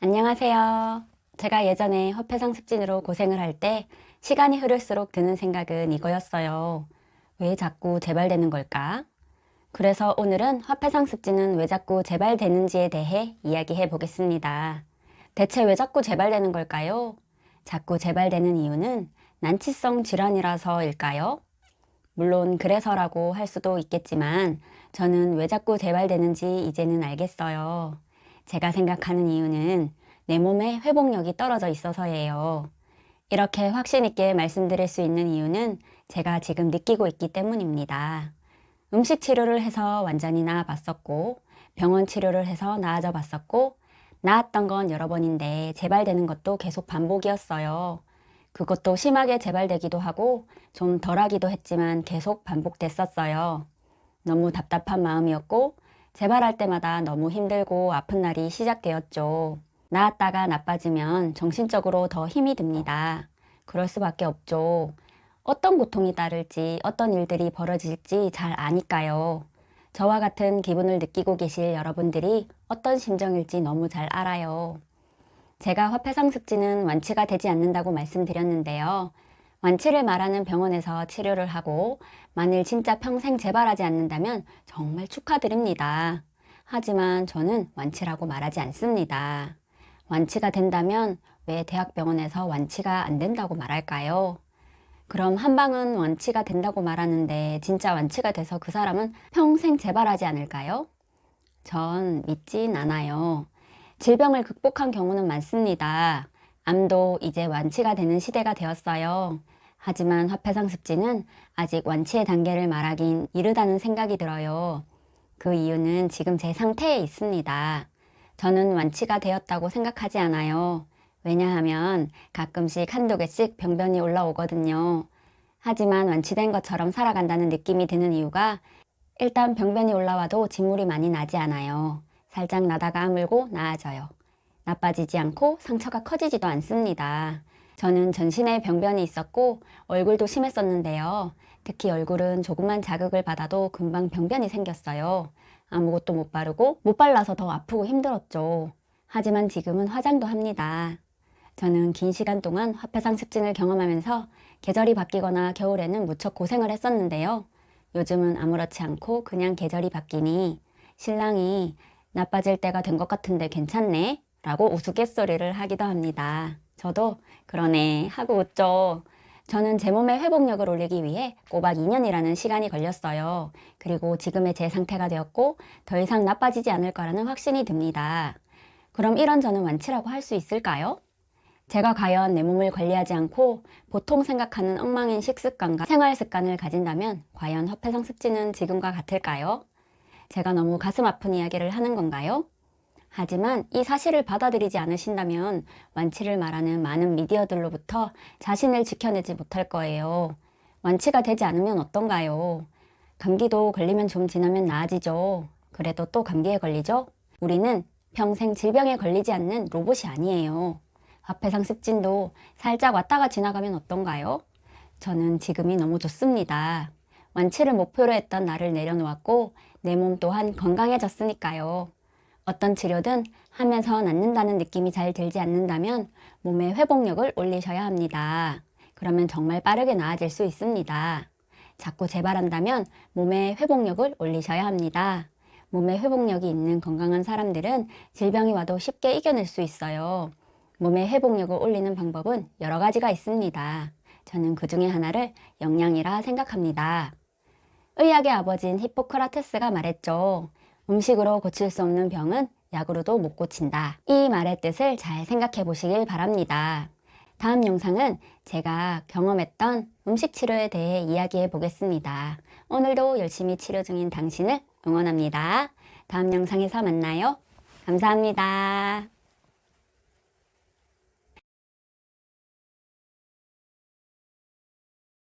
안녕하세요. 제가 예전에 화폐상 습진으로 고생을 할 때 시간이 흐를수록 드는 생각은 이거였어요. 왜 자꾸 재발되는 걸까? 그래서 오늘은 화폐상 습진은 왜 자꾸 재발되는지에 대해 이야기해 보겠습니다. 대체 왜 자꾸 재발되는 걸까요? 자꾸 재발되는 이유는 난치성 질환이라서일까요? 물론 그래서라고 할 수도 있겠지만 저는 왜 자꾸 재발되는지 이제는 알겠어요. 제가 생각하는 이유는 내 몸의 회복력이 떨어져 있어서예요. 이렇게 확신 있게 말씀드릴 수 있는 이유는 제가 지금 느끼고 있기 때문입니다. 음식 치료를 해서 완전히 나아봤었고, 병원 치료를 해서 나아져 봤었고, 나았던 건 여러 번인데 재발되는 것도 계속 반복이었어요. 그것도 심하게 재발되기도 하고 좀 덜하기도 했지만 계속 반복됐었어요. 너무 답답한 마음이었고 재발할 때마다 너무 힘들고 아픈 날이 시작되었죠. 나았다가 나빠지면 정신적으로 더 힘이 듭니다. 그럴 수밖에 없죠. 어떤 고통이 따를지 어떤 일들이 벌어질지 잘 아니까요. 저와 같은 기분을 느끼고 계실 여러분들이 어떤 심정일지 너무 잘 알아요. 제가 화폐상 습진은 완치가 되지 않는다고 말씀드렸는데요. 완치를 말하는 병원에서 치료를 하고 만일 진짜 평생 재발하지 않는다면 정말 축하드립니다. 하지만 저는 완치라고 말하지 않습니다. 완치가 된다면 왜 대학병원에서 완치가 안 된다고 말할까요? 그럼 한방은 완치가 된다고 말하는데 진짜 완치가 돼서 그 사람은 평생 재발하지 않을까요? 전 믿진 않아요. 질병을 극복한 경우는 많습니다. 암도 이제 완치가 되는 시대가 되었어요. 하지만 화폐상 습진은 아직 완치의 단계를 말하긴 이르다는 생각이 들어요. 그 이유는 지금 제 상태에 있습니다. 저는 완치가 되었다고 생각하지 않아요. 왜냐하면 가끔씩 한두 개씩 병변이 올라오거든요. 하지만 완치된 것처럼 살아간다는 느낌이 드는 이유가 일단 병변이 올라와도 진물이 많이 나지 않아요. 살짝 나다가 아물고 나아져요. 나빠지지 않고 상처가 커지지도 않습니다. 저는 전신에 병변이 있었고 얼굴도 심했었는데요. 특히 얼굴은 조금만 자극을 받아도 금방 병변이 생겼어요. 아무것도 못 바르고 못 발라서 더 아프고 힘들었죠. 하지만 지금은 화장도 합니다. 저는 긴 시간 동안 화폐상 습진을 경험하면서 계절이 바뀌거나 겨울에는 무척 고생을 했었는데요. 요즘은 아무렇지 않고 그냥 계절이 바뀌니 신랑이 나빠질 때가 된 것 같은데 괜찮네? 라고 우스갯소리를 하기도 합니다. 저도 그러네 하고 웃죠. 저는 제 몸의 회복력을 올리기 위해 꼬박 2년이라는 시간이 걸렸어요. 그리고 지금의 제 상태가 되었고 더 이상 나빠지지 않을 거라는 확신이 듭니다. 그럼 이런 저는 완치라고 할 수 있을까요? 제가 과연 내 몸을 관리하지 않고 보통 생각하는 엉망인 식습관과 생활 습관을 가진다면 과연 화폐상 습진은 지금과 같을까요? 제가 너무 가슴 아픈 이야기를 하는 건가요? 하지만 이 사실을 받아들이지 않으신다면 완치를 말하는 많은 미디어들로부터 자신을 지켜내지 못할 거예요. 완치가 되지 않으면 어떤가요? 감기도 걸리면 좀 지나면 나아지죠. 그래도 또 감기에 걸리죠? 우리는 평생 질병에 걸리지 않는 로봇이 아니에요. 화폐상 습진도 살짝 왔다가 지나가면 어떤가요? 저는 지금이 너무 좋습니다. 완치를 목표로 했던 나를 내려놓았고 내 몸 또한 건강해졌으니까요. 어떤 치료든 하면서 낫는다는 느낌이 잘 들지 않는다면 몸의 회복력을 올리셔야 합니다. 그러면 정말 빠르게 나아질 수 있습니다. 자꾸 재발한다면 몸의 회복력을 올리셔야 합니다. 몸의 회복력이 있는 건강한 사람들은 질병이 와도 쉽게 이겨낼 수 있어요. 몸의 회복력을 올리는 방법은 여러 가지가 있습니다. 저는 그 중에 하나를 영양이라 생각합니다. 의학의 아버지인 히포크라테스가 말했죠. 음식으로 고칠 수 없는 병은 약으로도 못 고친다. 이 말의 뜻을 잘 생각해 보시길 바랍니다. 다음 영상은 제가 경험했던 음식 치료에 대해 이야기해 보겠습니다. 오늘도 열심히 치료 중인 당신을 응원합니다. 다음 영상에서 만나요. 감사합니다.